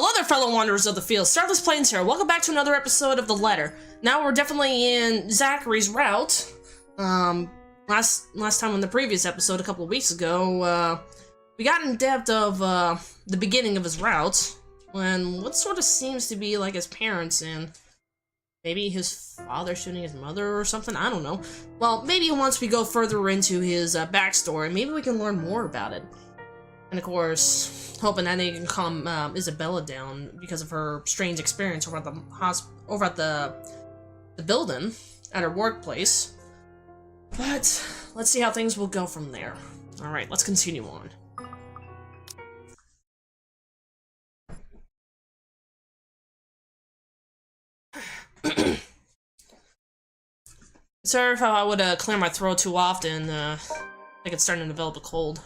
Hello there, fellow wanderers of the field. Starless Plains here. Welcome back to another episode of The Letter. Now we're definitely in Zachary's route. Last time in the previous episode, a couple of weeks ago, we got in depth of the beginning of his route, when what sort of seems to be like his parents and maybe his father shooting his mother or something. I don't know. Well, maybe once we go further into his backstory, maybe we can learn more about it. And of course, hoping that they can calm Isabella down because of her strange experience over at the building at her workplace. But let's see how things will go from there. All right, let's continue on. Sorry if I would clear my throat too often. I think it's starting to develop a cold.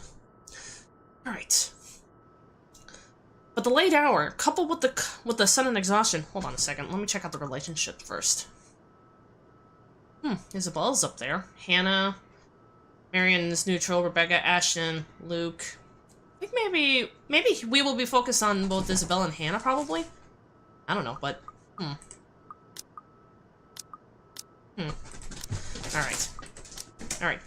All right. But the late hour, coupled with the sudden exhaustion. Hold on a second. Let me check out the relationship first. Isabella's up there. Hannah, Marion is neutral. Rebecca, Ashton, Luke. I think maybe we will be focused on both Isabella and Hannah, probably. I don't know, but All right.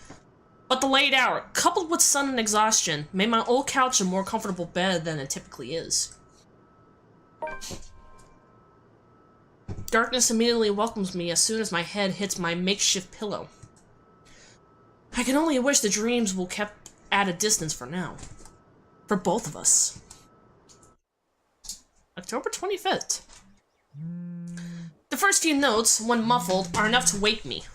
But the late hour, coupled with sudden exhaustion, made my old couch a more comfortable bed than it typically is. Darkness immediately welcomes me as soon as my head hits my makeshift pillow. I can only wish the dreams will kept at a distance for now. For both of us. October 25th. The first few notes, when muffled, are enough to wake me.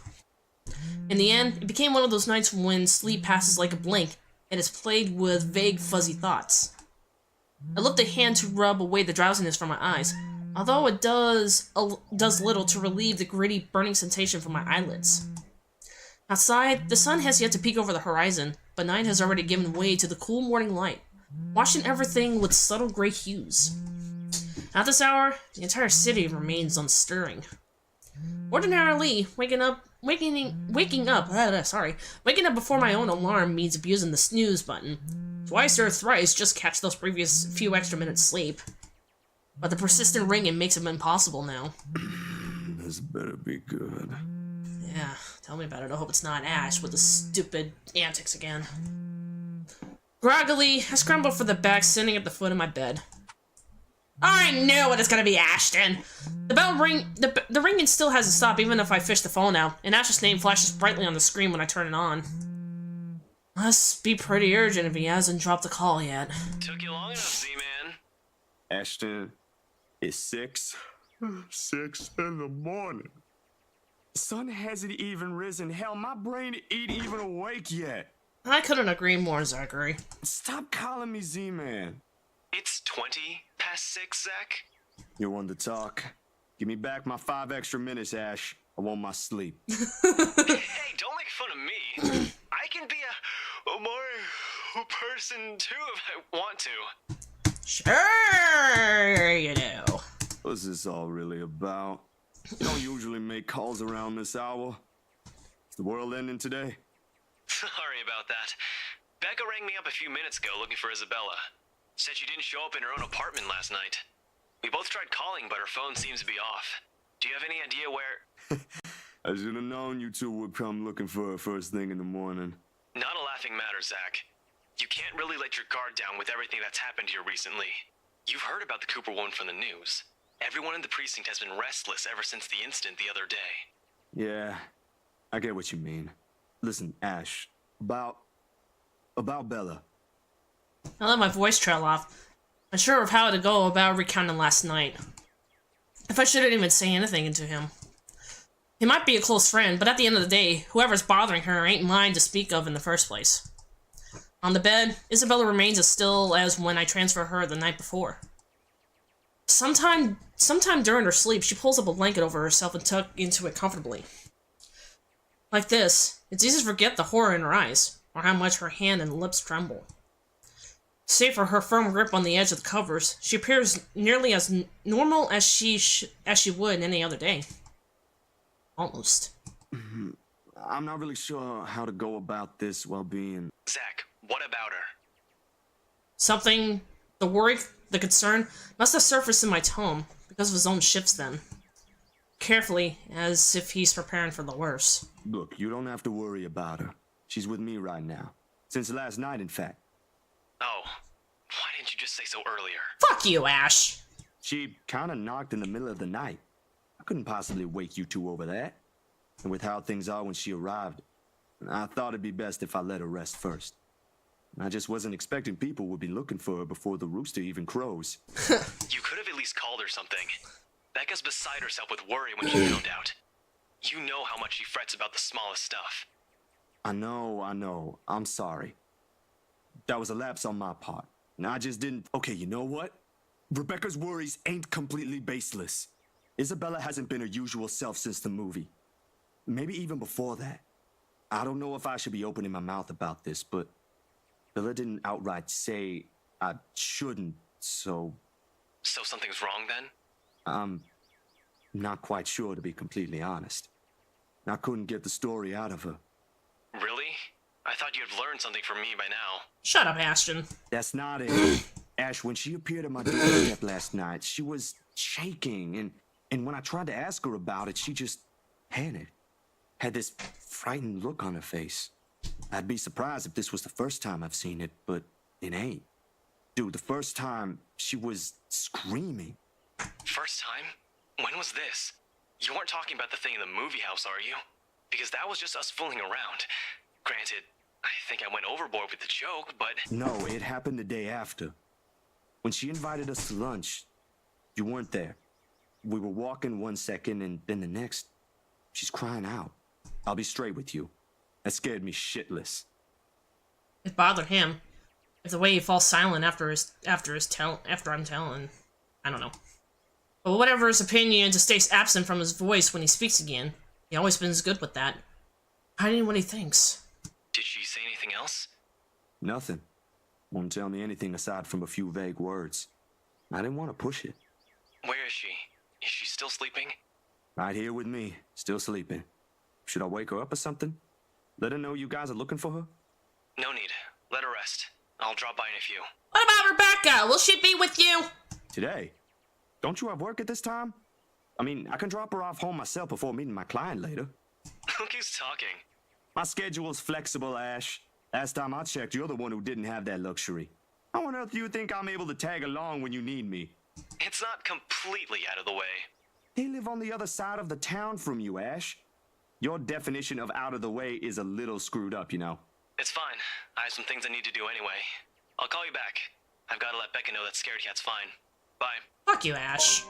In the end, it became one of those nights when sleep passes like a blink and is played with vague, fuzzy thoughts. I lift a hand to rub away the drowsiness from my eyes, although it does little to relieve the gritty, burning sensation from my eyelids. Outside, the sun has yet to peek over the horizon, but night has already given way to the cool morning light, washing everything with subtle gray hues. At this hour, the entire city remains unstirring. Ordinarily, waking up before my own alarm means abusing the snooze button. Twice or thrice just catch those previous few extra minutes sleep. But the persistent ringing makes it impossible now. This better be good. Yeah, tell me about it. I hope it's not Ash with the stupid antics again. Groggily, I scramble for the bag sitting at the foot of my bed. I knew it was gonna be Ashton! The bell the ringing still hasn't stopped even if I fish the phone out, and Ashton's name flashes brightly on the screen when I turn it on. Must be pretty urgent if he hasn't dropped the call yet. Took you long enough, Z-Man. Ashton, it's 6 in the morning. Sun hasn't even risen. Hell, my brain ain't even awake yet. I couldn't agree more, Zachary. Stop calling me Z-Man. It's 20 past 6, Zach. You want to talk? Give me back my 5 extra minutes, Ash. I want my sleep. Hey, don't make fun of me. I can be a more person too if I want to. Sure you do. What's this all really about? You don't usually make calls around this hour. Is the world ending today? Sorry about that. Becca rang me up a few minutes ago looking for Isabella. Said she didn't show up in her own apartment last night. We both tried calling, but her phone seems to be off. Do you have any idea where... I should have known you two would come looking for her first thing in the morning. Not a laughing matter, Zach. You can't really let your guard down with everything that's happened here recently. You've heard about the Cooper one from the news. Everyone in the precinct has been restless ever since the incident the other day. Yeah, I get what you mean. Listen, Ash, about Bella. I let my voice trail off, unsure of how to go about recounting last night. If I shouldn't even say anything to him. He might be a close friend, but at the end of the day, whoever's bothering her ain't mine to speak of in the first place. On the bed, Isabella remains as still as when I transferred her the night before. Sometime during her sleep, she pulls up a blanket over herself and tucks into it comfortably. Like this, it's easy to forget the horror in her eyes, or how much her hand and lips tremble. Save for her firm grip on the edge of the covers, she appears nearly as normal as she would any other day. Almost. I'm not really sure how to go about this while being... Zach, what about her? Something The worry, the concern, must have surfaced in my tone, because of his own shifts then. Carefully, as if he's preparing for the worst. Look, you don't have to worry about her. She's with me right now. Since last night, in fact. Oh, why didn't you just say so earlier? Fuck you, Ash! She kinda knocked in the middle of the night. I couldn't possibly wake you two over that. And with how things are when she arrived, I thought it'd be best if I let her rest first. I just wasn't expecting people would be looking for her before the rooster even crows. You could have at least called her something. Becca's beside herself with worry when she found out. You know how much she frets about the smallest stuff. I know. I'm sorry. That was a lapse on my part. And I just didn't... Okay, you know what? Rebecca's worries ain't completely baseless. Isabella hasn't been her usual self since the movie. Maybe even before that. I don't know if I should be opening my mouth about this, but Bella didn't outright say I shouldn't, so... So something's wrong then? I'm not quite sure, to be completely honest. I couldn't get the story out of her. Really? I thought you'd learned something from me by now. Shut up, Ashton. That's not it. Ash, when she appeared at my doorstep last night, she was shaking, and when I tried to ask her about it, she just panicked. Had this frightened look on her face. I'd be surprised if this was the first time I've seen it, but it ain't. Dude, the first time, she was screaming. First time? When was this? You weren't talking about the thing in the movie house, are you? Because that was just us fooling around. Granted, I think I went overboard with the joke, but... No, it happened the day after. When she invited us to lunch, you weren't there. We were walking one second, and then the next, she's crying out. I'll be straight with you. That scared me shitless. It bothered him. If the way he falls silent after I'm telling, I don't know. But whatever his opinion, to stay absent from his voice when he speaks again, he always been good with that. Hiding what he thinks. Did she say anything else? Nothing. Won't tell me anything aside from a few vague words. I didn't want to push it. Where is she? Is she still sleeping? Right here with me, still sleeping. Should I wake her up or something? Let her know you guys are looking for her? No need. Let her rest. I'll drop by in a few. What about Rebecca? Will she be with you? Today? Don't you have work at this time? I mean, I can drop her off home myself before meeting my client later. Look who's talking. My schedule's flexible, Ash. Last time I checked, you're the one who didn't have that luxury. How on earth do you think I'm able to tag along when you need me? It's not completely out of the way. They live on the other side of the town from you, Ash. Your definition of out of the way is a little screwed up, you know. It's fine. I have some things I need to do anyway. I'll call you back. I've got to let Becca know that Scared Cat's fine. Bye. Fuck you, Ash.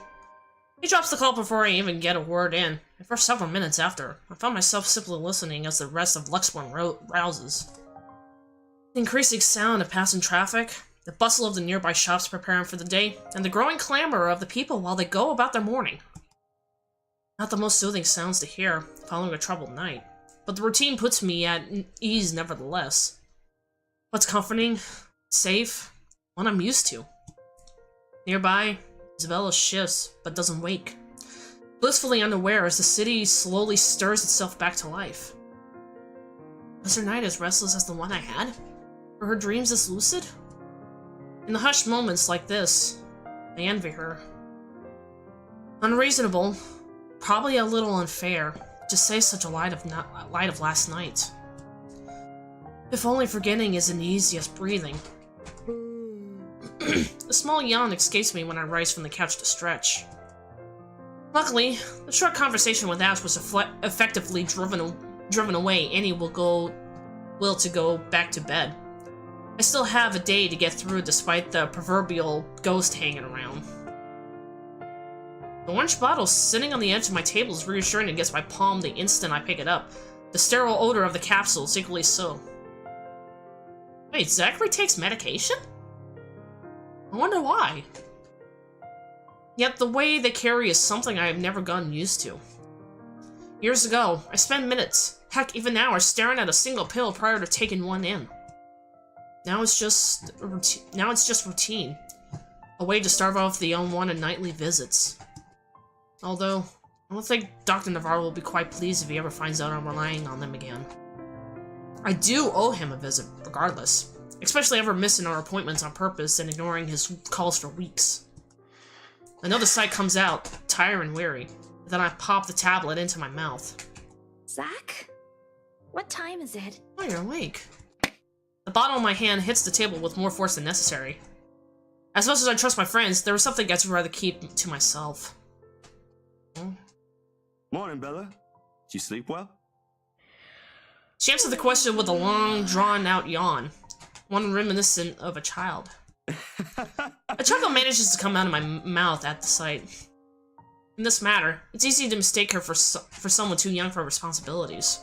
He drops the call before I even get a word in, and for several minutes after, I found myself simply listening as the rest of Luxborn rouses. The increasing sound of passing traffic, the bustle of the nearby shops preparing for the day, and the growing clamor of the people while they go about their morning. Not the most soothing sounds to hear following a troubled night, but the routine puts me at ease nevertheless. What's comforting, safe, what I'm used to. Nearby, Isabella shifts, but doesn't wake. Blissfully unaware as the city slowly stirs itself back to life. Was her night as restless as the one I had? Were her dreams as lucid? In the hushed moments like this, I envy her. Unreasonable, probably a little unfair, to say such a light of last night. If only forgetting isn't easy as breathing. A small yawn escapes me when I rise from the couch to stretch. Luckily, the short conversation with Ash was effectively driven away. Annie will to go back to bed. I still have a day to get through despite the proverbial ghost hanging around. The orange bottle sitting on the edge of my table is reassuring against my palm the instant I pick it up. The sterile odor of the capsule is equally so. Wait, Zachary takes medication? I wonder why. Yet the way they carry is something I have never gotten used to. Years ago, I spent minutes, heck even hours, staring at a single pill prior to taking one in. Now it's just routine. A way to starve off the unwanted nightly visits. Although, I don't think Dr. Navarro will be quite pleased if he ever finds out I'm relying on them again. I do owe him a visit, regardless. especially ever missing our appointments on purpose and ignoring his calls for weeks. Another sight comes out, tired and weary. Then I pop the tablet into my mouth. Zach? What time is it? Oh, you're awake. The bottle in my hand hits the table with more force than necessary. As much as I trust my friends, there was something I'd rather keep to myself. Morning, Bella. Did you sleep well? She answered the question with a long, drawn-out yawn, one reminiscent of a child. A chuckle manages to come out of my mouth at the sight. In this matter, it's easy to mistake her for someone too young for responsibilities.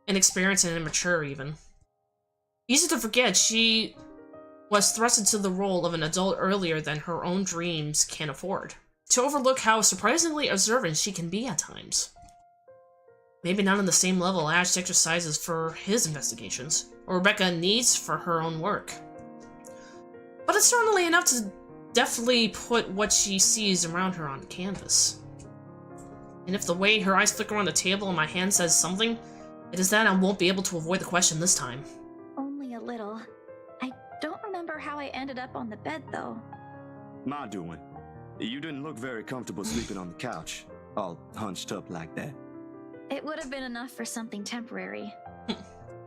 Inexperienced and immature, even. Easy to forget she was thrust into the role of an adult earlier than her own dreams can afford. To overlook how surprisingly observant she can be at times. Maybe not on the same level Ash exercises for his investigations, or Rebecca needs for her own work. But it's certainly enough to deftly put what she sees around her on canvas. And if the way her eyes flicker on the table and my hand says something, it is that I won't be able to avoid the question this time. Only a little. I don't remember how I ended up on the bed, though. My doing. You didn't look very comfortable sleeping on the couch, all hunched up like that. It would have been enough for something temporary.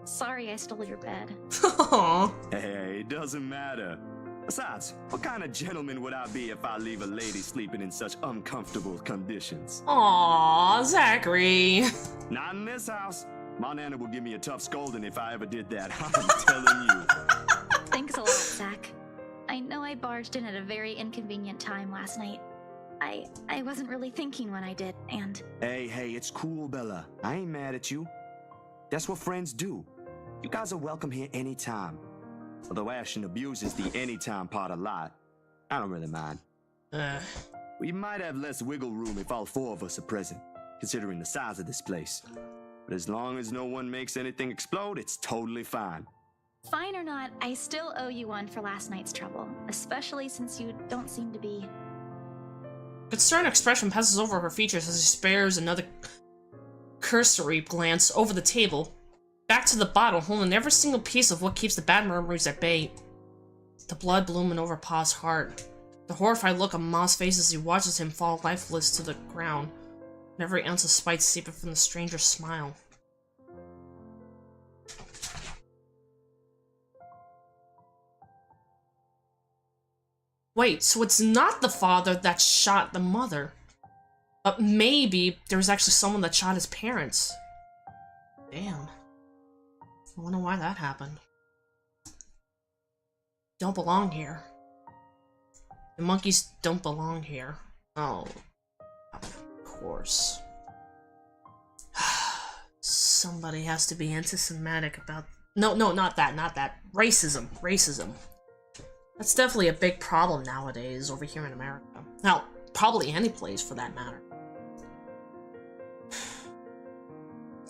Sorry I stole your bed. Aww. Hey, it doesn't matter. Besides, what kind of gentleman would I be if I leave a lady sleeping in such uncomfortable conditions? Aww, Zachary. Not in this house. My nana will give me a tough scolding if I ever did that, I'm telling you. Thanks a lot, Zach. I know I barged in at a very inconvenient time last night. I wasn't really thinking when I did, and... Hey, it's cool, Bella. I ain't mad at you. That's what friends do. You guys are welcome here anytime. Although Ashton abuses the anytime part a lot, I don't really mind. We might have less wiggle room if all four of us are present, considering the size of this place. But as long as no one makes anything explode, it's totally fine. Fine or not, I still owe you one for last night's trouble, especially since you don't seem to be... Concerned expression passes over her features as she spares another cursory glance over the table, back to the bottle, holding every single piece of what keeps the bad memories at bay. The blood blooming over Pa's heart. The horrified look on Ma's face as he watches him fall lifeless to the ground, and every ounce of spite seeping from the stranger's smile. Wait, so it's not the father that shot the mother. But maybe there was actually someone that shot his parents. Damn. I wonder why that happened. Don't belong here. The monkeys don't belong here. Oh. Of course. Somebody has to be anti-Semitic about... No, not that. Racism. That's definitely a big problem nowadays over here in America. Hell, probably any place for that matter.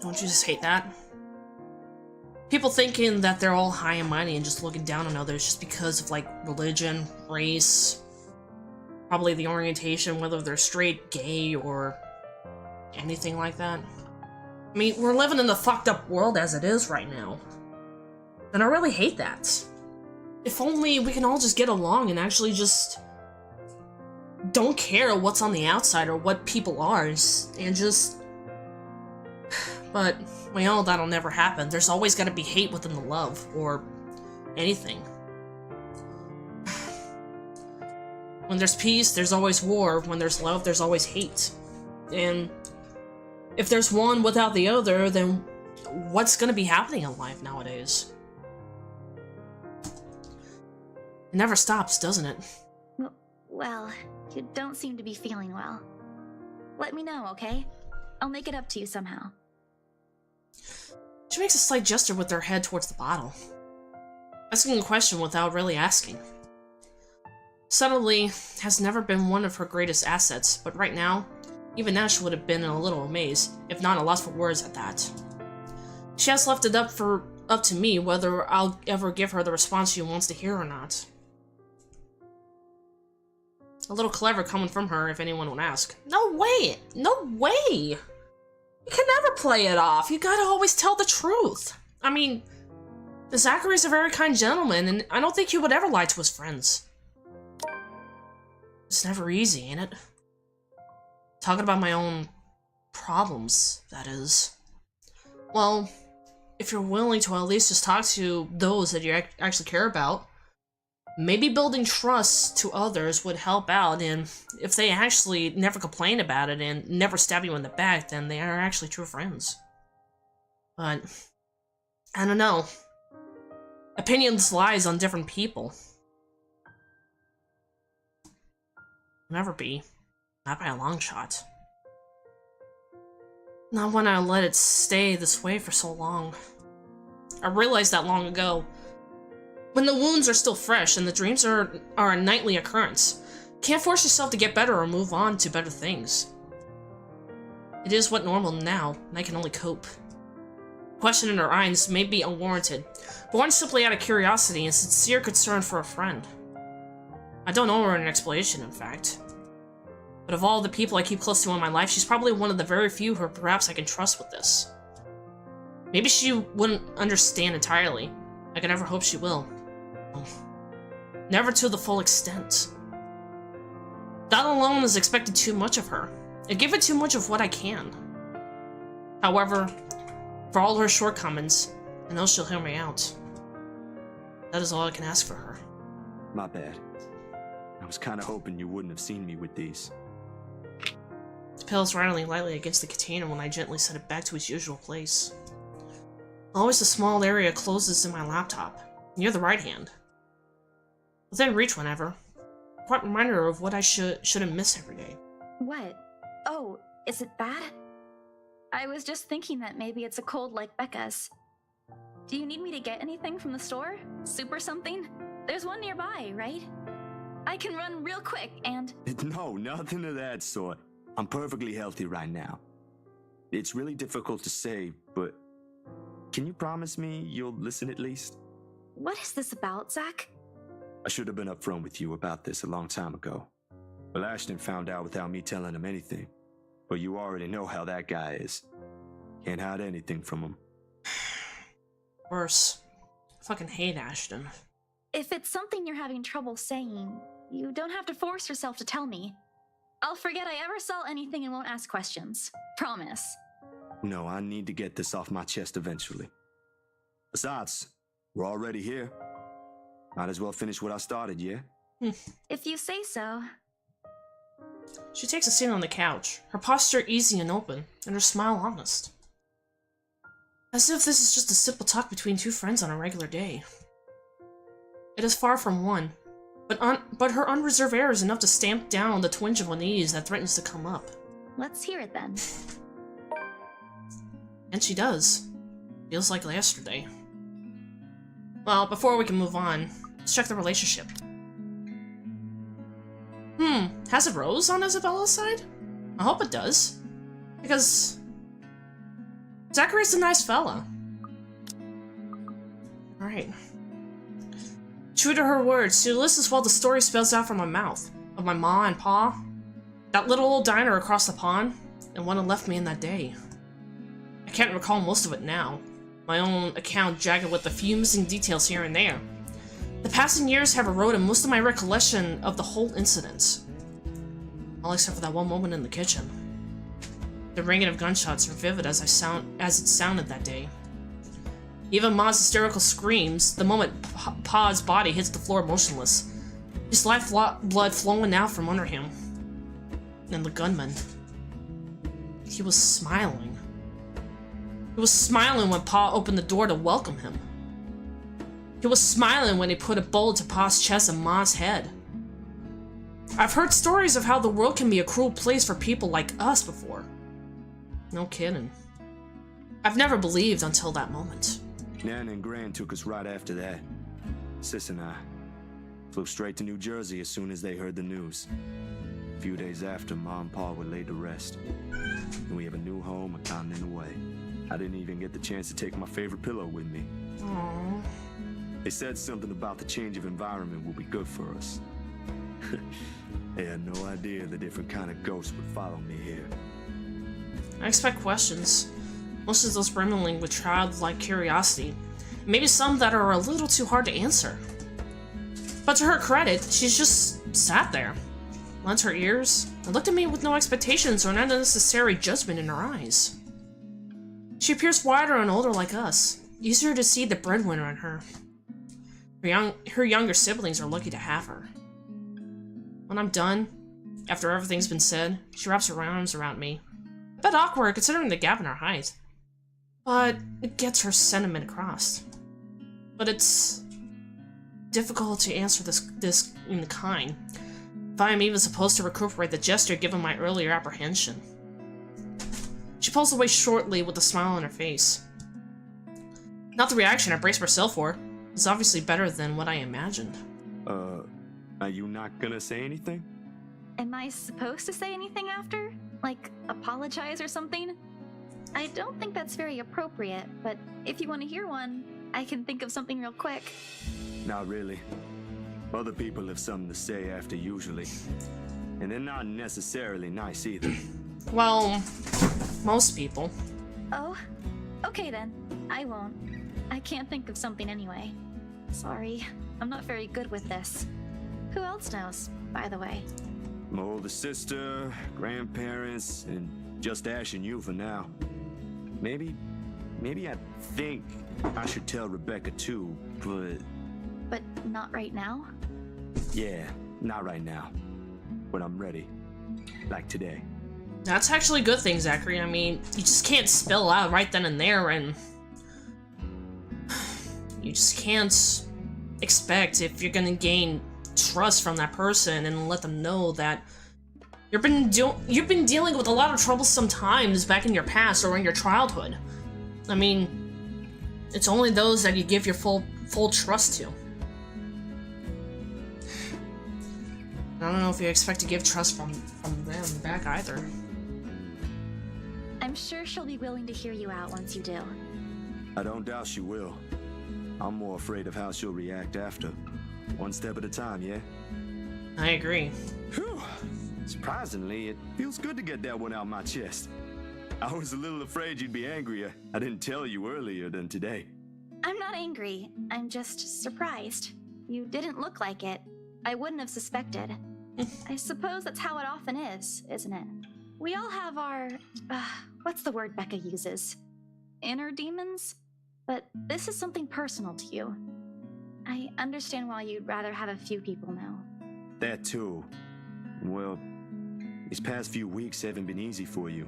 Don't you just hate that? People thinking that they're all high and mighty and just looking down on others just because of, like, religion, race, probably the orientation, whether they're straight, gay, or anything like that. I mean, we're living in the fucked up world as it is right now. And I really hate that. If only we can all just get along and actually just don't care what's on the outside or what people are, and just... But we know that'll never happen. There's always gotta be hate within the love, or anything. When there's peace, there's always war. When there's love, there's always hate. And if there's one without the other, then what's gonna be happening in life nowadays? It never stops, doesn't it? Well, you don't seem to be feeling well. Let me know, okay? I'll make it up to you somehow. She makes a slight gesture with her head towards the bottle, asking a question without really asking. Subtlety has never been one of her greatest assets, but right now, even Ash would have been in a little amaze, if not a loss for words at that. She has left it up to me whether I'll ever give her the response she wants to hear or not. A little clever coming from her, if anyone would ask. No way! No way! You can never play it off. You gotta always tell the truth. I mean, Zachary's a very kind gentleman, and I don't think he would ever lie to his friends. It's never easy, ain't it? Talking about my own problems, that is. Well, if you're willing to at least just talk to those that you actually care about, maybe building trust to others would help out, and if they actually never complain about it and never stab you in the back, then they are actually true friends. But, I don't know. Opinions lies on different people. Never be. Not by a long shot. Not when I let it stay this way for so long. I realized that long ago. When the wounds are still fresh and the dreams are a nightly occurrence, can't force yourself to get better or move on to better things. It is what normal now, and I can only cope. Question in her eyes may be unwarranted, born simply out of curiosity and sincere concern for a friend. I don't owe her an explanation, in fact. But of all the people I keep close to in my life, she's probably one of the very few who perhaps I can trust with this. Maybe she wouldn't understand entirely. I can never hope she will. Never to the full extent. That alone is expected too much of her. I give her too much of what I can. However, for all her shortcomings, I know she'll hear me out. That is all I can ask for her. My bad. I was kind of hoping you wouldn't have seen me with these. The pills rattling lightly against the container when I gently set it back to its usual place. Always a small area closes in my laptop, near the right hand. Within reach whenever. Quite a reminder of what I shouldn't miss every day. What? Oh, is it bad? I was just thinking that maybe it's a cold like Becca's. Do you need me to get anything from the store? Soup or something? There's one nearby, right? I can run real quick and... No, nothing of that sort. I'm perfectly healthy right now. It's really difficult to say, but can you promise me you'll listen at least? What is this about, Zach? I should have been upfront with you about this a long time ago. Well, Ashton found out without me telling him anything. But you already know how that guy is. Can't hide anything from him. Worse. I fucking hate Ashton. If it's something you're having trouble saying, you don't have to force yourself to tell me. I'll forget I ever saw anything and won't ask questions. Promise. No, I need to get this off my chest eventually. Besides, we're already here. Might as well finish what I started, yeah? If you say so. She takes a seat on the couch, her posture easy and open, and her smile honest. As if this is just a simple talk between two friends on a regular day. It is far from one, but her unreserved air is enough to stamp down the twinge of unease that threatens to come up. Let's hear it then. And she does. Feels like yesterday. Well, before we can move on, let's check the relationship. Has it rose on Isabella's side? I hope it does. Because Zachary's a nice fella. Alright. True to her words, she listens while the story spills out from my mouth. Of my ma and pa. That little old diner across the pond, and what had left me in that day. I can't recall most of it now. My own account jagged with a few missing details here and there. The passing years have eroded most of my recollection of the whole incident. All except for that one moment in the kitchen. The ringing of gunshots are vivid as it sounded that day. Even Ma's hysterical screams the moment Pa's body hits the floor motionless. His blood flowing out from under him. And the gunman. He was smiling. He was smiling when Pa opened the door to welcome him. He was smiling when he put a bullet to Pa's chest and Ma's head. I've heard stories of how the world can be a cruel place for people like us before. No kidding. I've never believed until that moment. Nan and Gran took us right after that. Sis and I flew straight to New Jersey as soon as they heard the news. A few days after, Ma and Pa were laid to rest. And we have a new home a continent away. I didn't even get the chance to take my favorite pillow with me. Aww. They said something about the change of environment will be good for us. They had no idea the different kind of ghosts would follow me here. I expect questions. Most of those brimming with childlike curiosity. maybe some that are a little too hard to answer. But to her credit, she's just sat there, lent her ears, and looked at me with no expectations or unnecessary judgment in her eyes. She appears wider and older like us, easier to see the breadwinner in her. Her younger siblings are lucky to have her. When I'm done, after everything's been said, she wraps her arms around me. A bit awkward considering the gap in our height, but it gets her sentiment across. But it's difficult to answer this in kind, if I am even supposed to recuperate the gesture given my earlier apprehension. She pulls away shortly with a smile on her face. Not the reaction I braced myself for. It's obviously better than what I imagined. Are you not gonna say anything? Am I supposed to say anything after? Like, apologize or something? I don't think that's very appropriate, but if you want to hear one, I can think of something real quick. Not really. Other people have something to say after usually. And they're not necessarily nice either. Well, most people. Oh, okay then. I won't. I can't think of something anyway. Sorry, I'm not very good with this. Who else knows, by the way? My older sister, grandparents, and just Ash and you for now. Maybe I think I should tell Rebecca too, but... But not right now? Yeah, not right now. When I'm ready. Like today. That's actually a good thing, Zachary. I mean, you just can't spill out right then and there, and... You just can't expect, if you're gonna gain trust from that person and let them know that you've been dealing with a lot of troublesome times back in your past or in your childhood. I mean, it's only those that you give your full trust to. I don't know if you expect to give trust from them back either. I'm sure she'll be willing to hear you out once you do. I don't doubt she will. I'm more afraid of how she'll react after. One step at a time, yeah? I agree. Whew. Surprisingly, it feels good to get that one out my chest. I was a little afraid you'd be angrier. I didn't tell you earlier than today. I'm not angry. I'm just surprised. You didn't look like it. I wouldn't have suspected. I suppose that's how it often is, isn't it? We all have our... what's the word Becca uses? Inner demons? But this is something personal to you. I understand why you'd rather have a few people know. That too. Well, these past few weeks haven't been easy for you.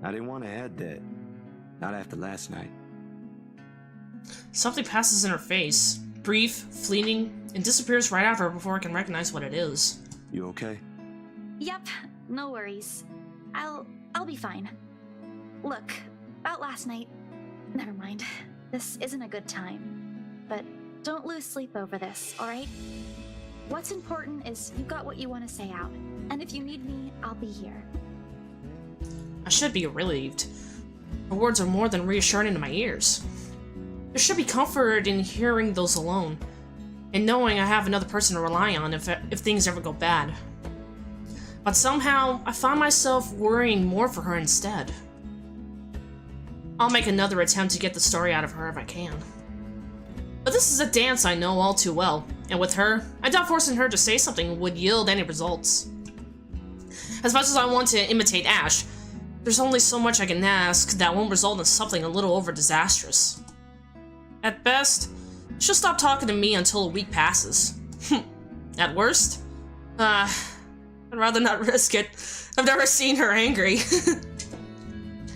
I didn't want to add that. Not after last night. Something passes in her face. Brief, fleeting, and disappears right after before I can recognize what it is. You okay? Yep, no worries. I'll be fine. Look, about last night... Never mind. This isn't a good time. But don't lose sleep over this, alright? What's important is you got what you want to say out. And if you need me, I'll be here. I should be relieved. Her words are more than reassuring to my ears. There should be comfort in hearing those alone, and knowing I have another person to rely on if things ever go bad. But somehow, I find myself worrying more for her instead. I'll make another attempt to get the story out of her if I can. But this is a dance I know all too well, and with her, I doubt forcing her to say something would yield any results. As much as I want to imitate Ash, there's only so much I can ask that won't result in something a little over disastrous. At best, she'll stop talking to me until a week passes. At worst, I'd rather not risk it. I've never seen her angry.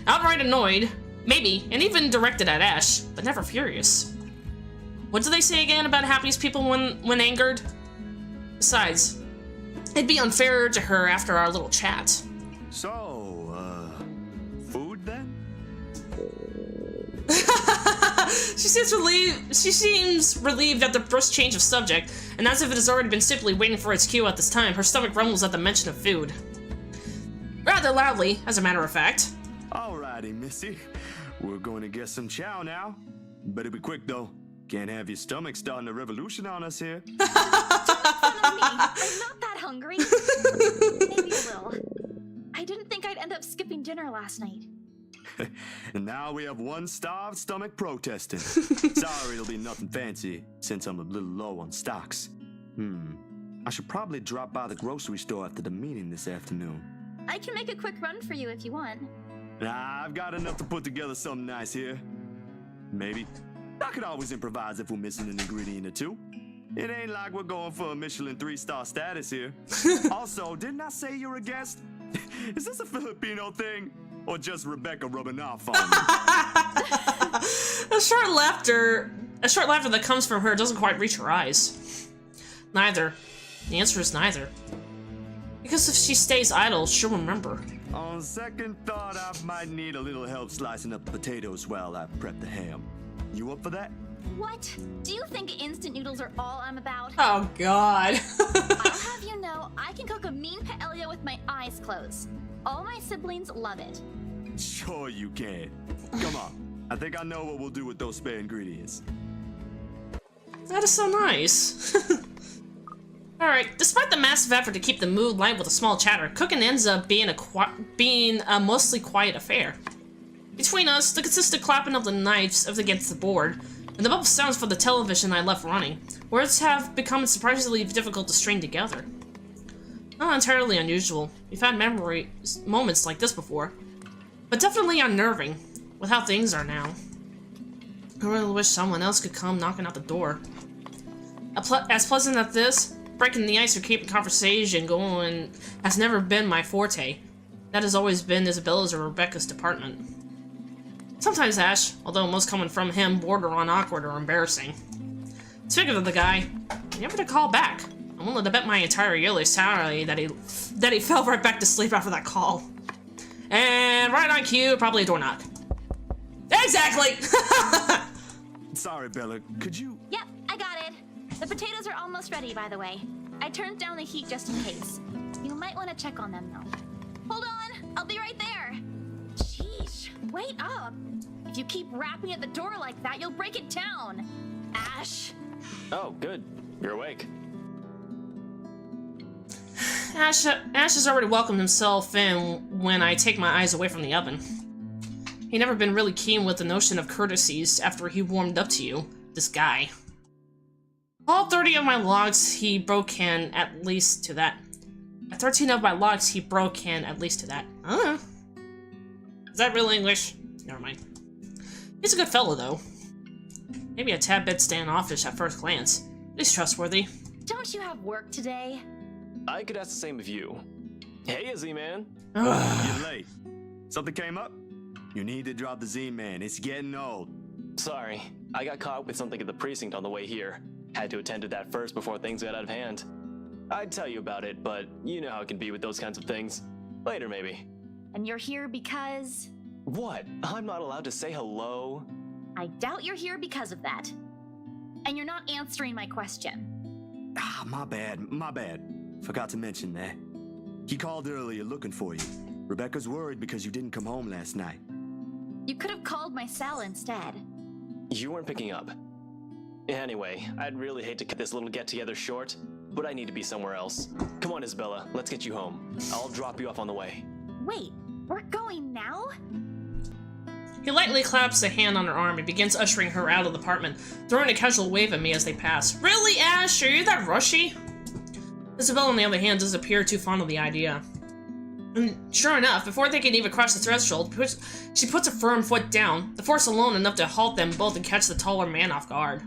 Outright annoyed, maybe, and even directed at Ash, but never furious. What do they say again about happiest people when angered? Besides, it'd be unfair to her after our little chat. So, food then? She seems relieved at the brusque change of subject, and as if it has already been simply waiting for its cue at this time, her stomach rumbles at the mention of food. Rather loudly, as a matter of fact. Alrighty, Missy. We're going to get some chow now. Better be quick, though. Can't have your stomach starting a revolution on us here. Don't fun of me. I'm not that hungry. Maybe a little. I didn't think I'd end up skipping dinner last night. And now we have one starved stomach protesting. Sorry, it'll be nothing fancy, since I'm a little low on stocks. I should probably drop by the grocery store after the meeting this afternoon. I can make a quick run for you if you want. Nah, I've got enough to put together something nice here. Maybe. I could always improvise if we're missing an ingredient or two. It ain't like we're going for a Michelin 3-star status here. Also, didn't I say you're a guest? Is this a Filipino thing? Or just Rebecca rubbing off on me? A short laughter that comes from her doesn't quite reach her eyes. Neither. The answer is neither. Because if she stays idle, she'll remember. On second thought, I might need a little help slicing up potatoes while I prep the ham. You up for that? What? Do you think instant noodles are all I'm about? Oh, God. I'll have you know, I can cook a mean paella with my eyes closed. All my siblings love it. Sure you can. Come on. I think I know what we'll do with those spare ingredients. That is so nice. Alright, despite the massive effort to keep the mood light with a small chatter, cooking ends up being a mostly quiet affair. Between us, the consistent clapping of the knives against the board, and the bubble sounds for the television I left running, words have become surprisingly difficult to string together. Not entirely unusual. We've had moments like this before, but definitely unnerving with how things are now. I really wish someone else could come knocking at the door. As pleasant as this, breaking the ice or keeping conversation going has never been my forte. That has always been Isabella's or Rebecca's department. Sometimes Ash, although most coming from him, border on awkward or embarrassing. Speaking of the guy, he never did call back. I'm willing to bet my entire yearly salary that he fell right back to sleep after that call. And right on cue, probably a door knock. Exactly! Sorry, Bella, could you... Yep, I got it. The potatoes are almost ready, by the way. I turned down the heat just in case. You might want to check on them, though. Hold on, I'll be right there. Sheesh, wait up. If you keep rapping at the door like that, you'll break it down. Ash. Oh, good. You're awake. Ash has already welcomed himself in when I take my eyes away from the oven. He'd never been really keen with the notion of courtesies after he warmed up to you, this guy. All 30 of my logs he broke in at least to that. At 13 of my logs he broke in at least to that. Is that real English? Never mind. He's a good fellow, though. Maybe a tad bit standoffish at first glance. But he's trustworthy. Don't you have work today? I could ask the same of you. Hey, Z-Man. You're late. Something came up? You need to drop the Z-Man. It's getting old. Sorry, I got caught with something at the precinct on the way here. Had to attend to that first before things got out of hand. I'd tell you about it, but you know how it can be with those kinds of things. Later, maybe. And you're here because... What? I'm not allowed to say hello? I doubt you're here because of that. And you're not answering my question. Ah, my bad. Forgot to mention that. He called earlier looking for you. Rebecca's worried because you didn't come home last night. You could have called my cell instead. You weren't picking up. Anyway, I'd really hate to cut this little get-together short, but I need to be somewhere else. Come on, Isabella, let's get you home. I'll drop you off on the way. Wait, we're going now? He lightly claps a hand on her arm and begins ushering her out of the apartment, throwing a casual wave at me as they pass. Really, Ash? Are you that rushy? Isabella, on the other hand, doesn't appear too fond of the idea. And sure enough, before they can even cross the threshold, she puts a firm foot down, the force alone enough to halt them both and catch the taller man off guard.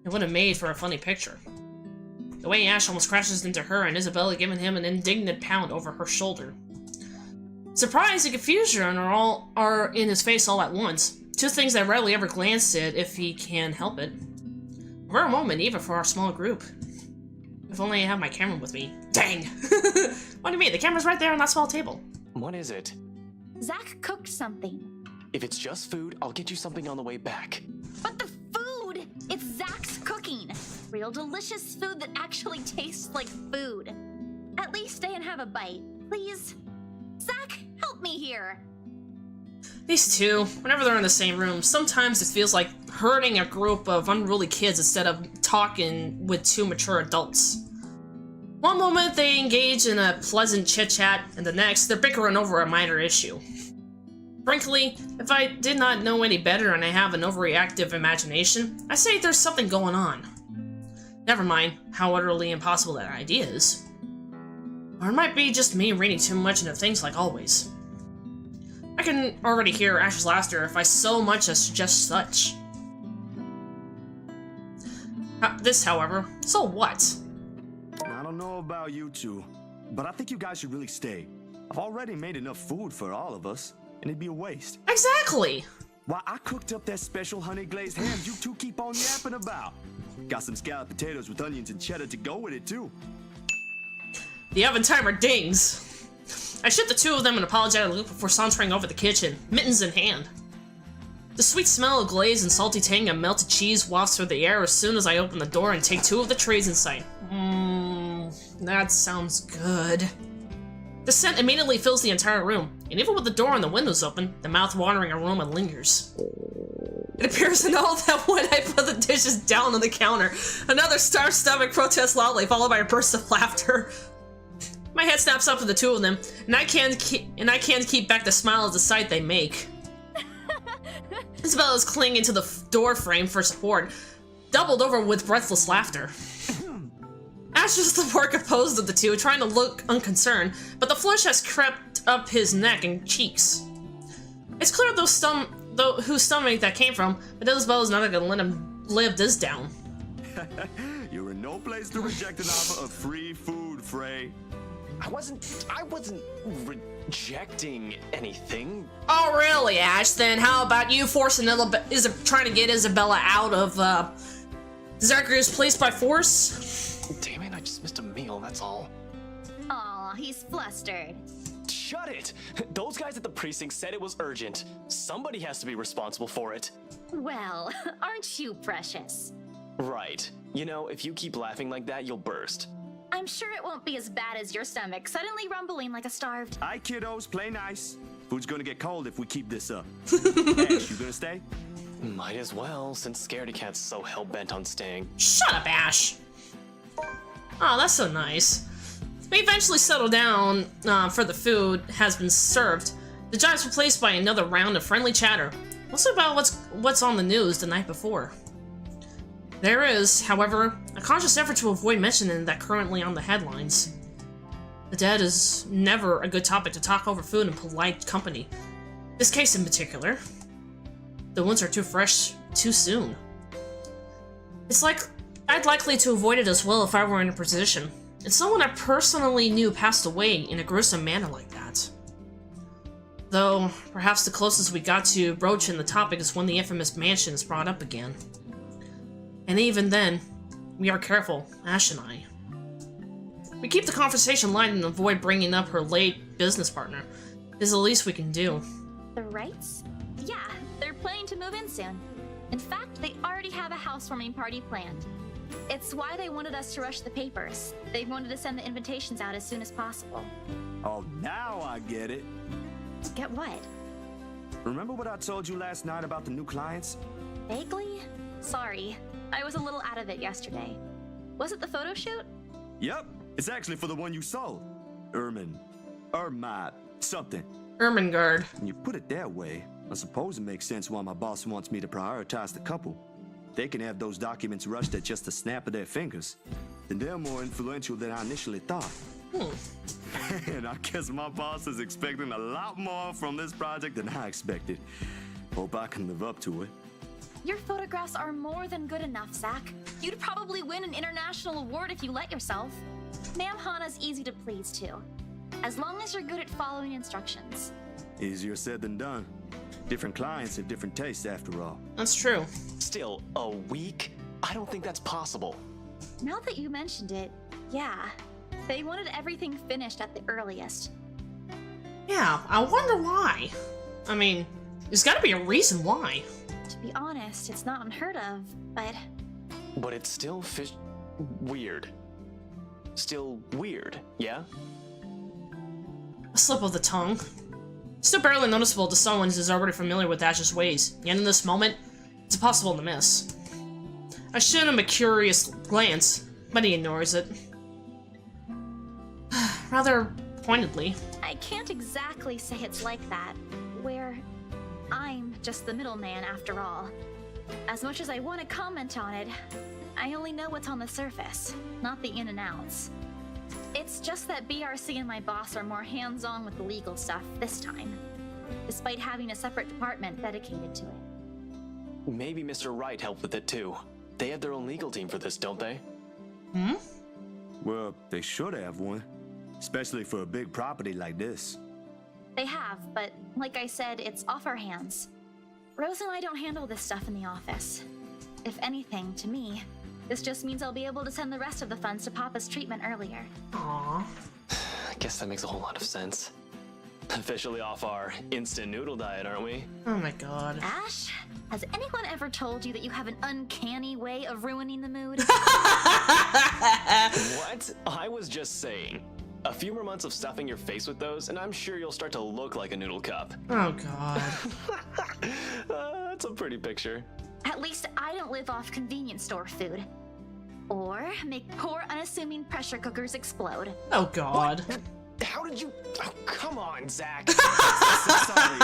It would have made for a funny picture. The way Ash almost crashes into her and Isabella giving him an indignant pound over her shoulder. Surprise and confusion are in his face all at once. Two things that rarely ever glance at if he can help it. A rare moment even for our small group. If only I had my camera with me. Dang! What do you mean? The camera's right there on that small table. What is it? Zach cooked something. If it's just food, I'll get you something on the way back. But the food! It's Zach's cooking! Real delicious food that actually tastes like food. At least stay and have a bite, please. Zach, help me here! These two, whenever they're in the same room, sometimes it feels like herding a group of unruly kids instead of talking with two mature adults. One moment they engage in a pleasant chit-chat, and the next they're bickering over a minor issue. Frankly, if I did not know any better and I have an overreactive imagination, I say there's something going on. Never mind how utterly impossible that idea is. Or it might be just me reading too much into things like always. I can already hear Ash's laughter if I so much as suggest such. This, however, so what? I don't know about you two, but I think you guys should really stay. I've already made enough food for all of us, and it'd be a waste. Exactly! Why, I cooked up that special honey glazed ham you two keep on yapping about. Got some scalloped potatoes with onions and cheddar to go with it, too. The oven timer dings. I shipped the two of them an apologetic look before sauntering over the kitchen, mittens in hand. The sweet smell of glaze and salty tang of melted cheese wafts through the air as soon as I open the door and take two of the trays in sight. That sounds good. The scent immediately fills the entire room, and even with the door and the windows open, the mouth-watering aroma lingers. It appears to know that when I put the dishes down on the counter, another starved stomach protests loudly, followed by a burst of laughter. My head snaps up to the two of them, and I can't keep back the smile at the sight they make. Isabella is clinging to the door frame for support, doubled over with breathless laughter. Ash is the more composed of the two, trying to look unconcerned, but the flush has crept up his neck and cheeks. It's clear whose stomach that came from, but Isabella's not gonna let him live this down. You're in no place to reject an offer of free food, Frey. I wasn't rejecting anything. Oh really, Ash? Then how about you forcing trying to get Isabella out of Zachary's place by force? Damn it, I just missed a meal, that's all. Aw, he's flustered. Shut it! Those guys at the precinct said it was urgent. Somebody has to be responsible for it. Well, aren't you precious? Right. You know, if you keep laughing like that, you'll burst. I'm sure it won't be as bad as your stomach suddenly rumbling like a starved. Aye, kiddos, play nice. Food's gonna get cold if we keep this up. Ash, you gonna stay? Might as well, since Scaredy Cat's so hell-bent on staying. Shut up, Ash! Oh, that's so nice. We eventually settle down for the food has been served. The job's replaced by another round of friendly chatter. Also about what's on the news the night before. There is, however, a conscious effort to avoid mentioning that currently on the headlines. The dead is never a good topic to talk over food in polite company. This case in particular. The wounds are too fresh, too soon. It's like I'd likely to avoid it as well if I were in a position. It's someone I personally knew passed away in a gruesome manner like that. Though, perhaps the closest we got to broaching the topic is when the infamous mansion is brought up again. And even then, we are careful, Ash and I. We keep the conversation light and avoid bringing up her late business partner. It's the least we can do. The Wrights? Yeah, they're planning to move in soon. In fact, they already have a housewarming party planned. It's why they wanted us to rush the papers. They wanted to send the invitations out as soon as possible. Oh, now I get it. Get what? Remember what I told you last night about the new clients? Vaguely? Sorry, I was a little out of it yesterday. Was it the photo shoot? Yep, it's actually for the one you sold. Something. Ermengarde. When you put it that way, I suppose it makes sense why my boss wants me to prioritize the couple. They can have those documents rushed at just a snap of their fingers. Then they're more influential than I initially thought. And I guess my boss is expecting a lot more from this project than I expected. Hope I can live up to it. Your photographs are more than good enough, Zach. You'd probably win an international award if you let yourself. Ma'am Hana's easy to please, too. As long as you're good at following instructions. Easier said than done. Different clients have different tastes, after all. That's true. Still, a week? I don't think that's possible. Now that you mentioned it, yeah. They wanted everything finished at the earliest. Yeah, I wonder why. I mean, there's gotta be a reason why. To be honest, it's not unheard of, but... But it's still weird. Still weird, yeah? A slip of the tongue. Still barely noticeable to someone who's already familiar with Ash's ways, yet in this moment, it's impossible to miss. I shoot him a curious glance, but he ignores it. Rather pointedly. I can't exactly say it's like that, where I'm just the middleman after all. As much as I want to comment on it, I only know what's on the surface, not the in and outs. It's just that BRC and my boss are more hands-on with the legal stuff this time, despite having a separate department dedicated to it. Maybe Mr. Wright helped with it too. They have their own legal team for this, don't they? Hmm? Well, they should have one, especially for a big property like this. They have, but like I said, it's off our hands. Rose and I don't handle this stuff in the office. If anything, to me, this just means I'll be able to send the rest of the funds to Papa's treatment earlier. Aww. I guess that makes a whole lot of sense. Officially off our instant noodle diet, aren't we? Oh my god. Ash, has anyone ever told you that you have an uncanny way of ruining the mood? What? I was just saying. A few more months of stuffing your face with those, and I'm sure you'll start to look like a noodle cup. Oh god. That's a pretty picture. At least I don't live off convenience store food. Or make poor, unassuming pressure cookers explode. Oh god. How did you... Oh, come on, Zach. Sorry,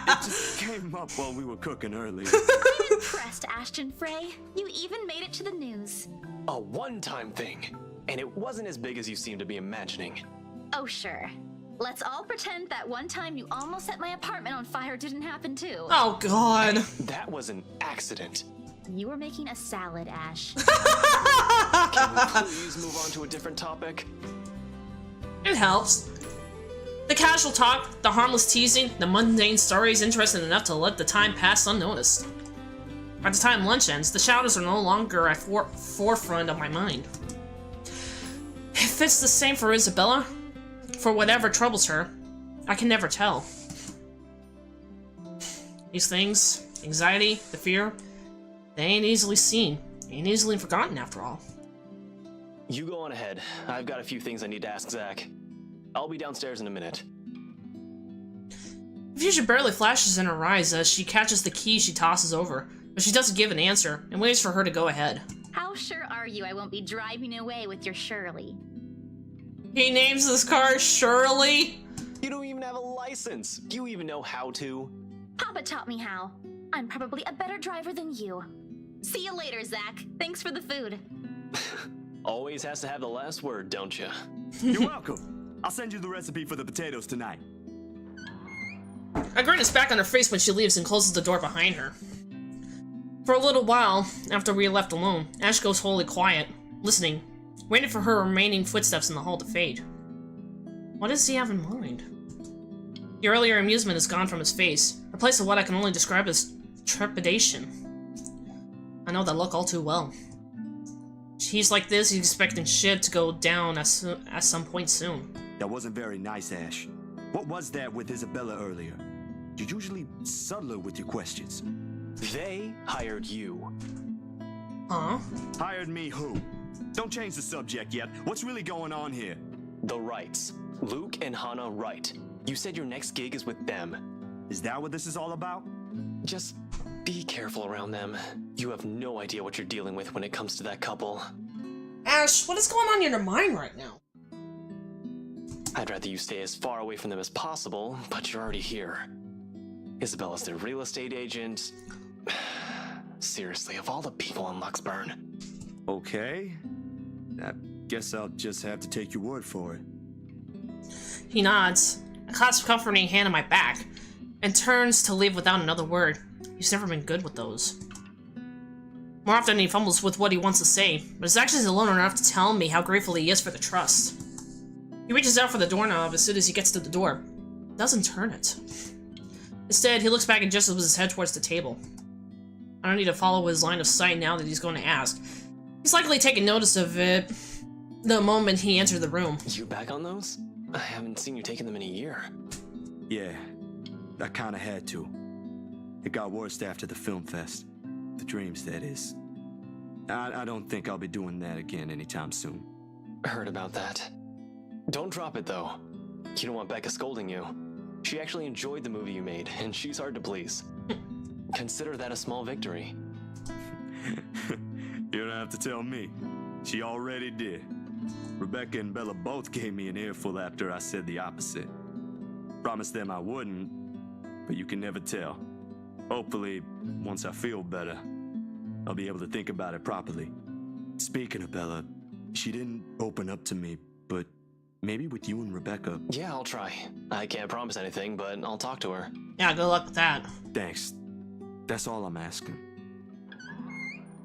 it just came up while we were cooking earlier. I'm impressed, Ashton Frey. You even made it to the news. A one-time thing. And it wasn't as big as you seem to be imagining. Oh, sure. Let's all pretend that one time you almost set my apartment on fire didn't happen too. Oh god. That was an accident. You were making a salad, Ash. Can we please move on to a different topic? It helps. The casual talk, the harmless teasing, the mundane stories interesting enough to let the time pass unnoticed. By the time lunch ends, the shadows are no longer at forefront of my mind. If it's the same for Isabella, for whatever troubles her, I can never tell. These things, anxiety, the fear, they ain't easily seen, ain't easily forgotten after all. You go on ahead. I've got a few things I need to ask Zach. I'll be downstairs in a minute. Confusion barely flashes in her eyes as she catches the key she tosses over, but she doesn't give an answer and waits for her to go ahead. How sure are you I won't be driving away with your Shirley? He names this car Shirley? You don't even have a license. Do you even know how to? Papa taught me how. I'm probably a better driver than you. See you later, Zach. Thanks for the food. Always has to have the last word, don't you? You're welcome. I'll send you the recipe for the potatoes tonight. A grin is back on her face when she leaves and closes the door behind her. For a little while, after we are left alone, Ash goes wholly quiet, listening, waiting for her remaining footsteps in the hall to fade. What does he have in mind? The earlier amusement is gone from his face, replaced with what I can only describe as trepidation. I know that look all too well. He's like this, he's expecting shit to go down at some point soon. That wasn't very nice, Ash. What was that with Isabella earlier? You're usually subtler with your questions. They hired you. Huh? Hired me who? Don't change the subject yet. What's really going on here? The Wrights. Luke and Hannah Wright. You said your next gig is with them. Is that what this is all about? Just be careful around them. You have no idea what you're dealing with when it comes to that couple. Ash, what is going on in your mind right now? I'd rather you stay as far away from them as possible, but you're already here. Isabella's their real estate agent. Seriously, of all the people in Luxburn. Okay. I guess I'll just have to take your word for it. He nods, a clasps a comforting hand on my back, and turns to leave without another word. He's never been good with those. More often he fumbles with what he wants to say, but is actually alone enough to tell me how grateful he is for the trust. He reaches out for the doorknob as soon as he gets to the door. Doesn't turn it. Instead, he looks back and adjusts his head towards the table. I don't need to follow his line of sight now that he's going to ask. He's likely taken notice of it the moment he entered the room. You back on those? I haven't seen you taking them in a year. Yeah, I kinda had to. It got worse after the film fest. The dreams, that is. I don't think I'll be doing that again anytime soon. Heard about that. Don't drop it, though. You don't want Becca scolding you. She actually enjoyed the movie you made, and she's hard to please. Consider that a small victory. You don't have to tell me. She already did. Rebecca and Bella both gave me an earful after I said the opposite. Promised them I wouldn't, but you can never tell. Hopefully, once I feel better, I'll be able to think about it properly. Speaking of Bella, she didn't open up to me, but maybe with you and Rebecca. Yeah, I'll try. I can't promise anything, but I'll talk to her. Yeah, good luck with that. Thanks. That's all I'm asking.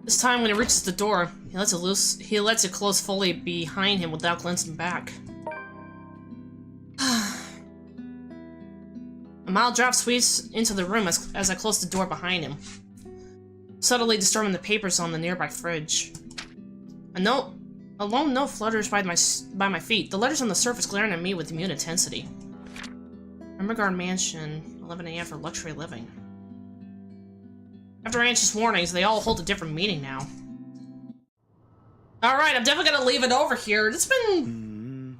This time, when he reaches the door, he lets it close fully behind him without glancing back. A mild draft sweeps into the room as I close the door behind him, subtly disturbing the papers on the nearby fridge. A lone note flutters by my feet, the letters on the surface glaring at me with immune intensity. Emberguard Mansion, 11 AM for luxury living. After anxious warnings, they all hold a different meaning now. Alright, I'm definitely gonna leave it over here. It's been...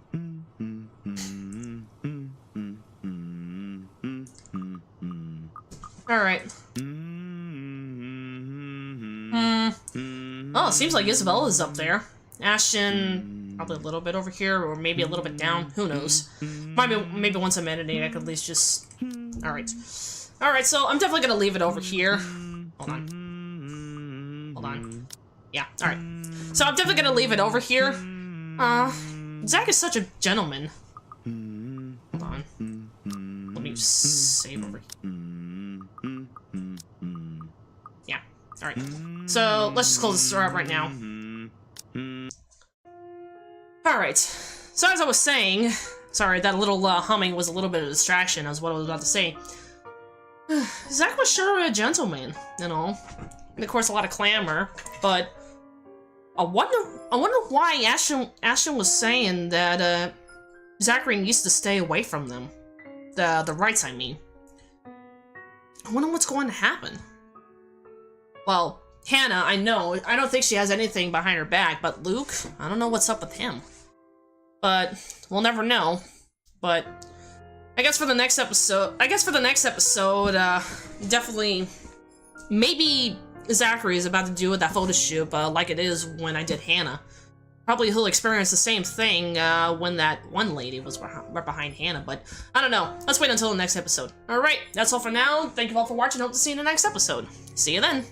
Alright. Oh, it seems like Isabella's up there. Ashton, probably a little bit over here, or maybe a little bit down. Who knows? Maybe once I'm editing, I could at least just... Alright. Alright, so I'm definitely gonna leave it over here. Hold on. Hold on. Yeah, alright. So I'm definitely gonna leave it over here. Zach is such a gentleman. Hold on. Let me save over here. Yeah, alright. So, let's just close this door out right now. Alright. So as I was saying... Sorry, that little humming was a little bit of a distraction, as what I was about to say. Zach was sure a gentleman, you know. And of course, a lot of clamor, but I wonder why Ashton was saying that Zachary needs to stay away from them. The rights, I mean. I wonder what's going to happen. Well, Hannah, I don't think she has anything behind her back, but Luke, I don't know what's up with him. But we'll never know. But I guess for the next episode, definitely, maybe Zachary is about to do with that photo shoot, like it is when I did Hannah. Probably he'll experience the same thing when that one lady was right behind Hannah, but I don't know. Let's wait until the next episode. Alright, that's all for now. Thank you all for watching. Hope to see you in the next episode. See you then.